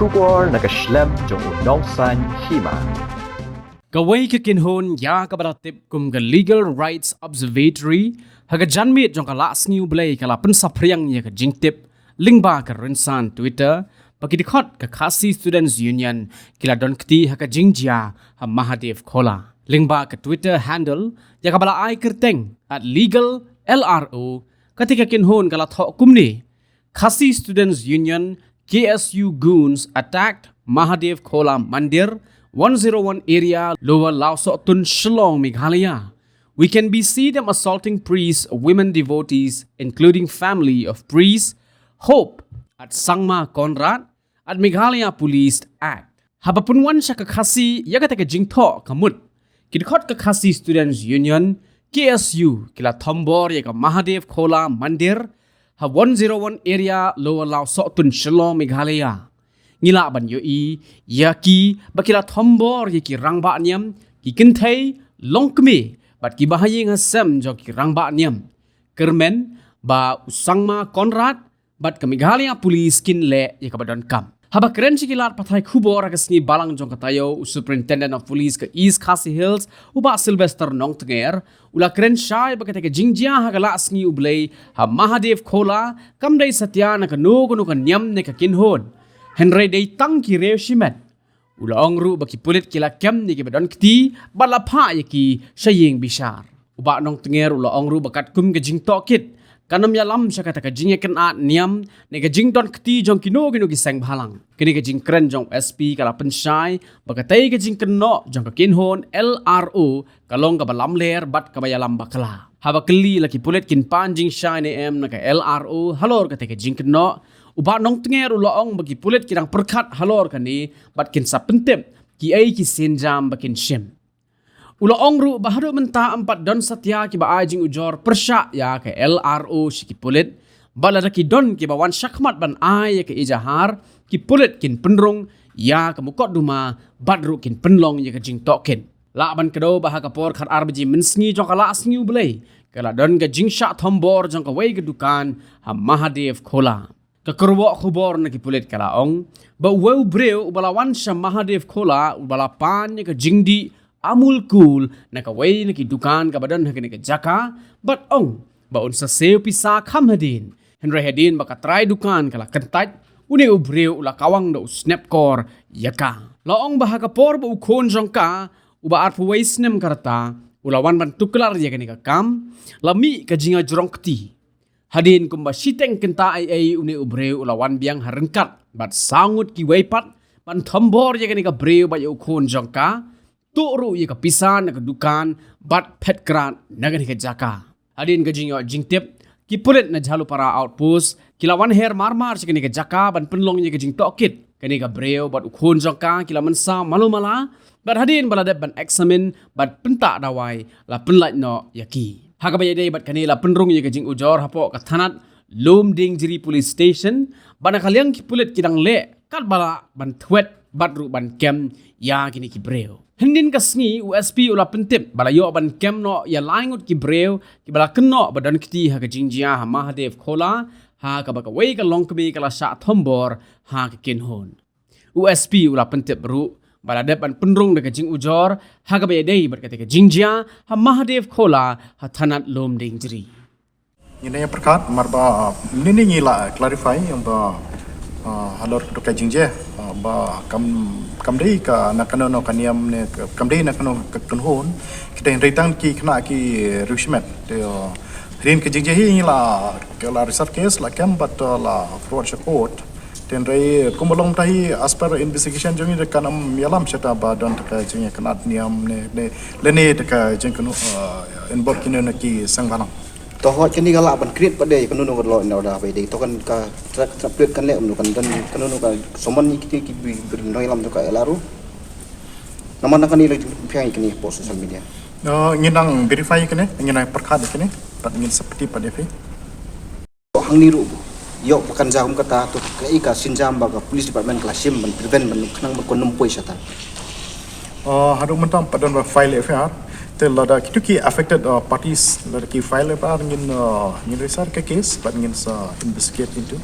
Shubor nakaslem jong unongsan hima. Kaway kakinhon ya kabaratip kum ka Legal Rights Observatory haga janmit jong kalas niu blay kala pensapriang ya ka jingtip lingba ka rinsan Twitter pakidikot ka Khasi Students Union kila don kti haga jingjia ha Mahadev Khola lingba ka Twitter handle ya kabala ai kerteng at legal LRO katika kinhon kala tho kumni Khasi Students Union KSU goons attacked Mahadev Khola Mandir 101 area Lower Laosotun Shillong Meghalaya. We can be see them assaulting priests, women devotees, including family of priests, Hope at Sangma Conrad at Meghalaya Police Act. Habapunwan siya kakasi yaga taga jingto kamut. Kidkot kakasi Students Union KSU kila Thombor yaga Mahadev Khola Mandir ha 101 area Lower Laosotun Shillong Meghalaya. Ngila ban yoi yaki bakila thombor yaki rangba niam ki kinthai longkme bat ki bahayeng hasam jo ki rangba niam kermen ba usangma Conrad bat ka Meghalaya Police kinle yakabadon kam haba keren sikilat pathai khubor agasni balang jong katayo Superintendent of Police ka East Khasi Hills uba Sylvester Nongtenger ula keren shai bakata ka jingjia hagala asni ublay ha Mahadev Khola kamdai satya na ka nugo ka niam ne ka kinhon Henry day tang ki reo shimet. Ula ongru baki pulit kila kem ni ki badon kti balapha yaki saying bishar. Uba nong tenger ula ongru bakat kum ke jing tokit. Kanam yalam siya kata ka jing yakin at niam ni ka jing don kti jong kino ki sang bhalang. Kini ka jing kren jong SP kala pensyai bakatay ka jing keno jong ka kinhon LRO kalong ka balam ler bat ka bayalam bakala. Haba keli laki pulit kin pan jing syai ni em na ka LRO halor kata ka jing keno uba nong tenger ulaong bagi pulit kirang perkat halor kani bat kin sa pentep ki ai ki senjam bakin shim ulaong ru bahado menta empat don satya ki ba ajing ujor persya ya ke LRO shiki pulit balada ki don ki bawan syakmat ban ai ya ke ijahar ki pulit kin penrung ya ke mukot duma badru kin penlong ya ke jing tokin la ban kedo bah kapor khat arbaji mensngi jong kala asngi ublei kala don ga jing sya thombor jong ka wei ke dukan ha Mahadev Khola Kakurwa khubor na kipulit kalaong ba wew breu ubalawan sa Mahadev Khola ubalapan ni ka jingdi amul cool na kaway na kidukan kabadan na ka jaka but ong ba unsa seo pisa kamhadin Henry Hedin baka try dukan kala kentat uni ubreu ula kawang da snapcore yaka laong baha kapor ba ukon jongka uba arpu waisnem karata ulawan ban tuklar ya ka kam lami ka jinga jorongkti Hadin kumba siteng kenta ai uni ubreu ulawan biang harengkat bat sangut ki weipat ban thombor ya ka breu ba yu khon jongka turu ya ka pisan na dukan bat petkran na ka jaka hadin ka jingyo jingtip ki pulit na jalu para outpost kilawan her marmar si ka jaka ban penlong ya ka jing tokit ka breu bat ukhon jongka kilaman sa malumala bat hadin baladep ban examine bat penta dawai la penlat no yaki Hakabaya day bat kanila penrung ya kajing ujor hapo kathanat Lumding Jiri Police Station bana kaliang kipulit kidang le kat bala ban thwet badru ban kem ya kini kibreo Hendin kasni USP ula pentip bala yo ban kem no ya laingut kibreo ki bala keno badan kiti ha kajing jia ha Mahadev Khola ha ka baka wei ka longkbi kala sha thombor ha ka kinhon USP ula pentip ru bala depan penrung de kajing ujor haga be dei berkata ke jingjia ha Mahadev Khola ha thanat Lumding Jiri ini perkat marba ini ngila clarify yang ba halor to ka jingje ba kam dei ka nakano no kaniam ne kam dei nakano kunhon kita ritang ki kena ki rushmet de rin ke jingje hi ngila kala research case la kam bat la fraud court ten rai kumulong tahi as per investigation jongi de kanam yalam chata ba don ta jinge kanat niam ne lene ta jeng kanu inbox kinu na ki sangbalang to hot kini gala ban create pade kanu no lo no da be to kan ka trap kan le no kan dan kanu no ka somon ni ki no yalam to ka elaru naman kan ni piang kini post social media nginang verify kene nginang perkhat kene pat ngin seperti pada fe hang niru yo pakan jam kata tu kai ka sinjam baga police department klasim ban prevent ban khnang ban konum poi satan hadu mentam padan ba file FIR te lada kitu ki affected parties lada ki file FIR ngin research ke case but ngin investigate into